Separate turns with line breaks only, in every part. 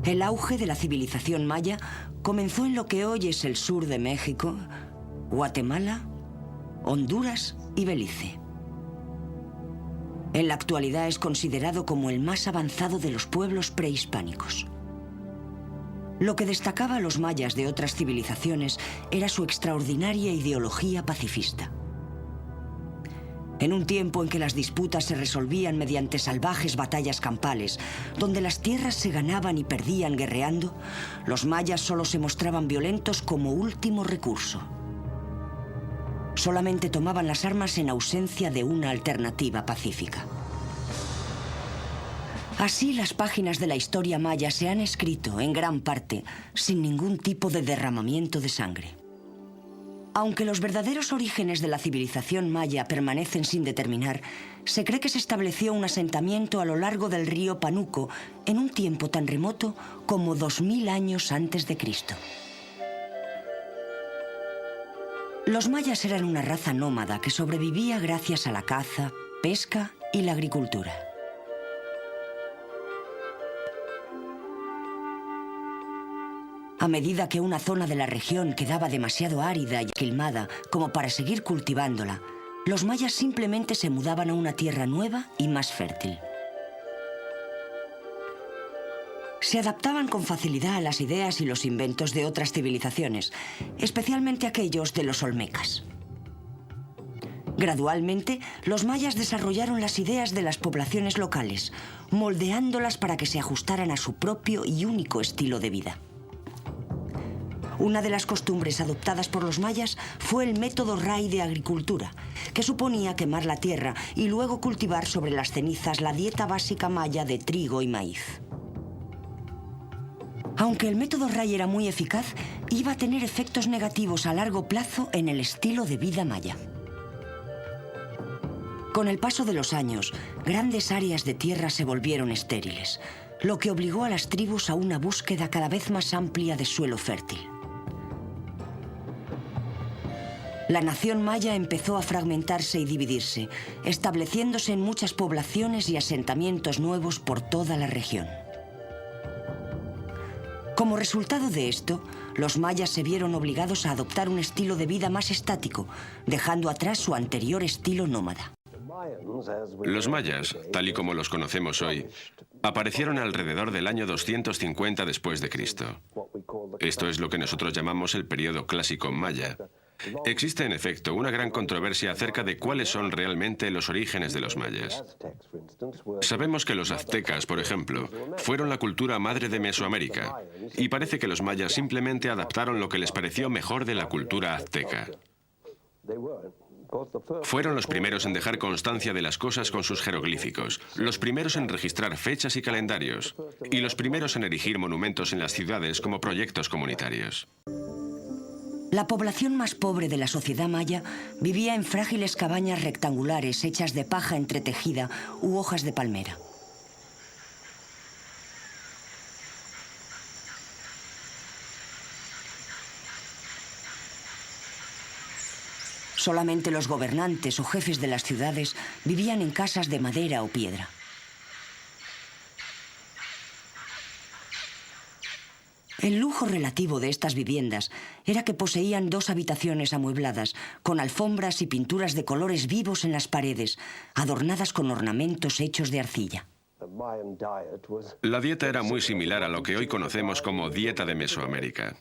El auge de la civilización maya comenzó en lo que hoy es el sur de México, Guatemala, Honduras y Belice. En la actualidad es considerado como el más avanzado de los pueblos prehispánicos. Lo que destacaba a los mayas de otras civilizaciones era su extraordinaria ideología pacifista. En un tiempo en que las disputas se resolvían mediante salvajes batallas campales, donde las tierras se ganaban y perdían guerreando, los mayas solo se mostraban violentos como último recurso. Solamente tomaban las armas en ausencia de una alternativa pacífica. Así, las páginas de la historia maya se han escrito, en gran parte, sin ningún tipo de derramamiento de sangre. Aunque los verdaderos orígenes de la civilización maya permanecen sin determinar, se cree que se estableció un asentamiento a lo largo del río Panuco en un tiempo tan remoto como 2000 años antes de Cristo. Los mayas eran una raza nómada que sobrevivía gracias a la caza, pesca y la agricultura. A medida que una zona de la región quedaba demasiado árida y aquilmada como para seguir cultivándola, los mayas simplemente se mudaban a una tierra nueva y más fértil. Se adaptaban con facilidad a las ideas y los inventos de otras civilizaciones, especialmente aquellos de los olmecas. Gradualmente, los mayas desarrollaron las ideas de las poblaciones locales, moldeándolas para que se ajustaran a su propio y único estilo de vida. Una de las costumbres adoptadas por los mayas fue el método Ray de agricultura, que suponía quemar la tierra y luego cultivar sobre las cenizas la dieta básica maya de trigo y maíz. Aunque el método Ray era muy eficaz, iba a tener efectos negativos a largo plazo en el estilo de vida maya. Con el paso de los años, grandes áreas de tierra se volvieron estériles, lo que obligó a las tribus a una búsqueda cada vez más amplia de suelo fértil. La nación maya empezó a fragmentarse y dividirse, estableciéndose en muchas poblaciones y asentamientos nuevos por toda la región. Como resultado de esto, los mayas se vieron obligados a adoptar un estilo de vida más estático, dejando atrás su anterior estilo nómada.
Los mayas, tal y como los conocemos hoy, aparecieron alrededor del año 250 después de Cristo. Esto es lo que nosotros llamamos el período clásico maya. Existe, en efecto, una gran controversia acerca de cuáles son realmente los orígenes de los mayas. Sabemos que los aztecas, por ejemplo, fueron la cultura madre de Mesoamérica, y parece que los mayas simplemente adaptaron lo que les pareció mejor de la cultura azteca. Fueron los primeros en dejar constancia de las cosas con sus jeroglíficos, los primeros en registrar fechas y calendarios, y los primeros en erigir monumentos en las ciudades como proyectos comunitarios.
La población más pobre de la sociedad maya vivía en frágiles cabañas rectangulares hechas de paja entretejida u hojas de palmera. Solamente los gobernantes o jefes de las ciudades vivían en casas de madera o piedra. El lujo relativo de estas viviendas era que poseían 2 habitaciones amuebladas, con alfombras y pinturas de colores vivos en las paredes, adornadas con ornamentos hechos de arcilla.
La dieta era muy similar a lo que hoy conocemos como dieta de Mesoamérica.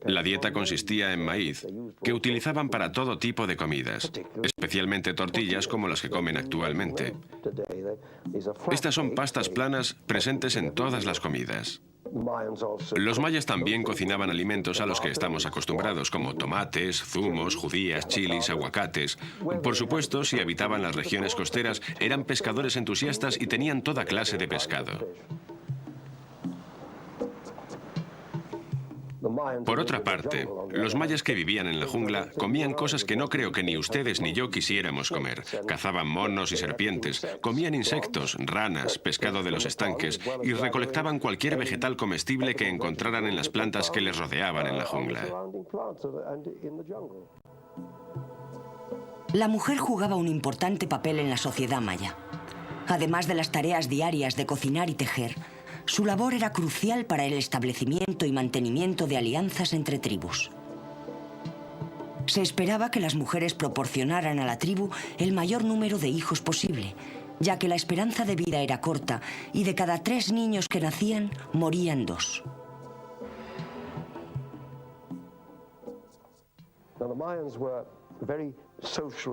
La dieta consistía en maíz, que utilizaban para todo tipo de comidas, especialmente tortillas como las que comen actualmente. Estas son pastas planas presentes en todas las comidas. Los mayas también cocinaban alimentos a los que estamos acostumbrados, como tomates, zumos, judías, chilis, aguacates. Por supuesto, si habitaban las regiones costeras, eran pescadores entusiastas y tenían toda clase de pescado. Por otra parte, los mayas que vivían en la jungla comían cosas que no creo que ni ustedes ni yo quisiéramos comer. Cazaban monos y serpientes, comían insectos, ranas, pescado de los estanques y recolectaban cualquier vegetal comestible que encontraran en las plantas que les rodeaban en la jungla.
La mujer jugaba un importante papel en la sociedad maya. Además de las tareas diarias de cocinar y tejer, Su labor era crucial para el establecimiento y mantenimiento de alianzas entre tribus. Se esperaba que las mujeres proporcionaran a la tribu el mayor número de hijos posible, ya que la esperanza de vida era corta y de cada 3 niños que nacían, morían 2.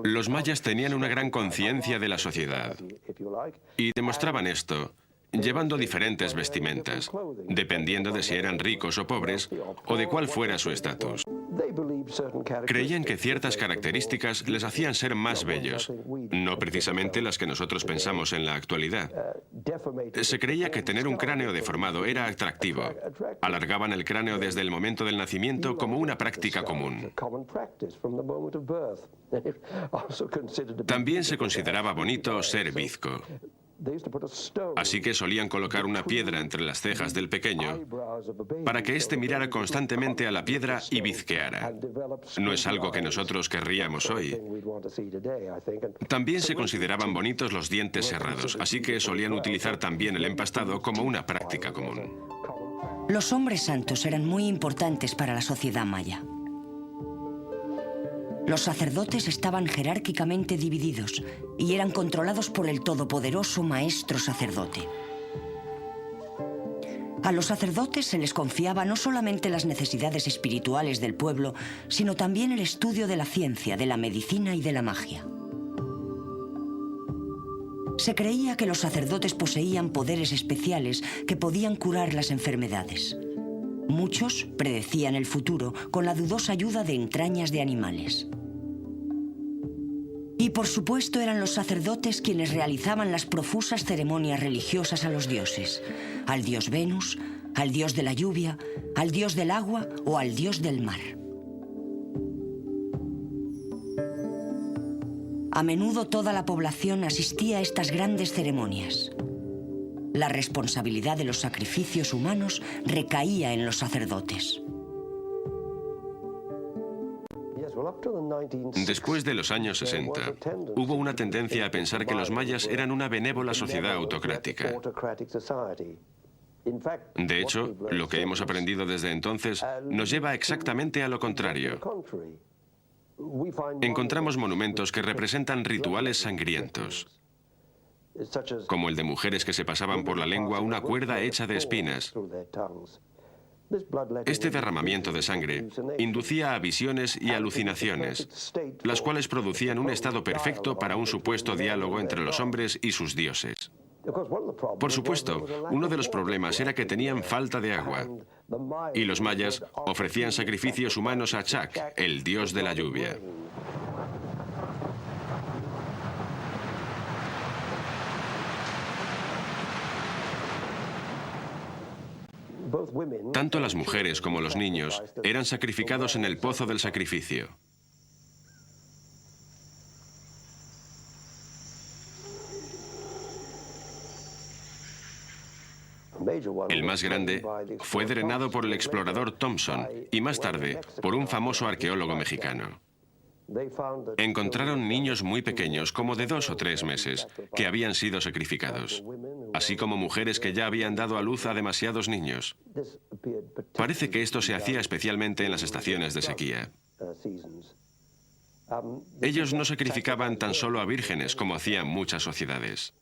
Los mayas tenían una gran conciencia de la sociedad y demostraban esto llevando diferentes vestimentas, dependiendo de si eran ricos o pobres o de cuál fuera su estatus. Creían que ciertas características les hacían ser más bellos, no precisamente las que nosotros pensamos en la actualidad. Se creía que tener un cráneo deformado era atractivo. Alargaban el cráneo desde el momento del nacimiento como una práctica común. También se consideraba bonito ser bizco. Así que solían colocar una piedra entre las cejas del pequeño para que éste mirara constantemente a la piedra y bizqueara. No es algo que nosotros querríamos hoy. También se consideraban bonitos los dientes cerrados, así que solían utilizar también el empastado como una práctica común.
Los hombres santos eran muy importantes para la sociedad maya. Los sacerdotes estaban jerárquicamente divididos y eran controlados por el todopoderoso maestro sacerdote. A los sacerdotes se les confiaba no solamente las necesidades espirituales del pueblo, sino también el estudio de la ciencia, de la medicina y de la magia. Se creía que los sacerdotes poseían poderes especiales que podían curar las enfermedades. Muchos predecían el futuro con la dudosa ayuda de entrañas de animales. Y por supuesto eran los sacerdotes quienes realizaban las profusas ceremonias religiosas a los dioses, al dios Venus, al dios de la lluvia, al dios del agua o al dios del mar. A menudo toda la población asistía a estas grandes ceremonias. La responsabilidad de los sacrificios humanos recaía en los sacerdotes.
Después de los años 60, hubo una tendencia a pensar que los mayas eran una benévola sociedad autocrática. De hecho, lo que hemos aprendido desde entonces nos lleva exactamente a lo contrario. Encontramos monumentos que representan rituales sangrientos, como el de mujeres que se pasaban por la lengua una cuerda hecha de espinas. Este derramamiento de sangre inducía a visiones y alucinaciones, las cuales producían un estado perfecto para un supuesto diálogo entre los hombres y sus dioses. Por supuesto, uno de los problemas era que tenían falta de agua, y los mayas ofrecían sacrificios humanos a Chac, el dios de la lluvia. Tanto las mujeres como los niños eran sacrificados en el pozo del sacrificio. El más grande fue drenado por el explorador Thompson y más tarde por un famoso arqueólogo mexicano. Encontraron niños muy pequeños, como de 2 o 3 meses, que habían sido sacrificados, así como mujeres que ya habían dado a luz a demasiados niños. Parece que esto se hacía especialmente en las estaciones de sequía. Ellos no sacrificaban tan solo a vírgenes como hacían muchas sociedades.